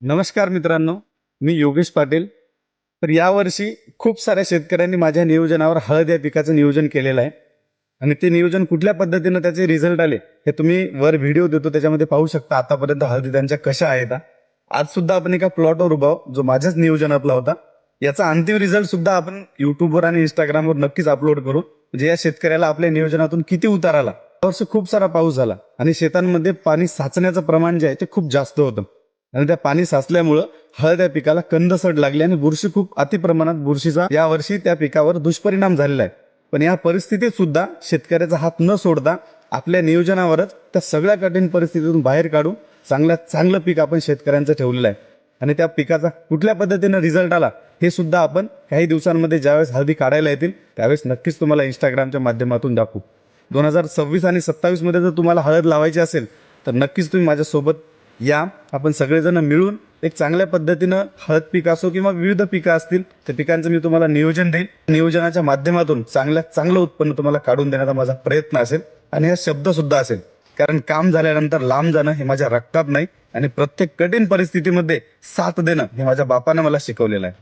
नमस्कार मित्रांनो, मी योगेश पाटील. तर यावर्षी खूप साऱ्या शेतकऱ्यांनी माझ्या नियोजनावर हळद या पिकाचं नियोजन केलेलं आहे आणि ते नियोजन कुठल्या पद्धतीनं त्याचे रिझल्ट आले हे तुम्ही वर व्हिडिओ देतो त्याच्यामध्ये पाहू शकता. आतापर्यंत हळदी त्यांच्या कशा आहेत. आज सुद्धा आपण एका प्लॉटवर उभा आहोत, जो माझ्याच नियोजनातला होता. याचा अंतिम रिझल्ट सुद्धा आपण युट्यूबवर आणि इंस्टाग्रामवर नक्कीच अपलोड करू, म्हणजे या शेतकऱ्याला आपल्या नियोजनातून किती उतार आला. यावर्षी खूप सारा पाऊस झाला आणि शेतांमध्ये पाणी साचण्याचं प्रमाण जे आहे ते खूप जास्त होतं आणि त्या पाणी साचल्यामुळं हळद या पिकाला कंदसड लागली आणि बुरशी खूप अतिप्रमाणात बुरशीचा यावर्षी त्या पिकावर दुष्परिणाम झालेला आहे. पण या परिस्थितीत सुद्धा शेतकऱ्याचा हात न सोडता आपल्या नियोजनावरच त्या सगळ्या कठीण परिस्थितीतून बाहेर काढून चांगलं पीक आपण शेतकऱ्यांचं ठेवलेलं आहे आणि त्या पिकाचा कुठल्या पद्धतीने रिझल्ट आला हे सुद्धा आपण काही दिवसांमध्ये ज्यावेळेस हळदी काढायला येतील त्यावेळेस नक्कीच तुम्हाला इंस्टाग्रामच्या माध्यमातून दाखवू. 2026 आणि 27 मध्ये जर तुम्हाला हळद लावायची असेल तर नक्कीच तुम्ही माझ्यासोबत या. आपण सगळेजण मिळून एक चांगल्या पद्धतीनं हळद पीक असो किंवा विविध पिकं असतील त्या पिकांचं मी तुम्हाला नियोजन देईन. नियोजनाच्या माध्यमातून चांगलं उत्पन्न तुम्हाला काढून देण्याचा माझा प्रयत्न असेल आणि हा शब्द सुद्धा असेल, कारण काम झाल्यानंतर लांब जाणं हे माझ्या रक्तात नाही आणि प्रत्येक कठीण परिस्थितीमध्ये साथ देणं हे माझ्या बापानं मला शिकवलेलं आहे.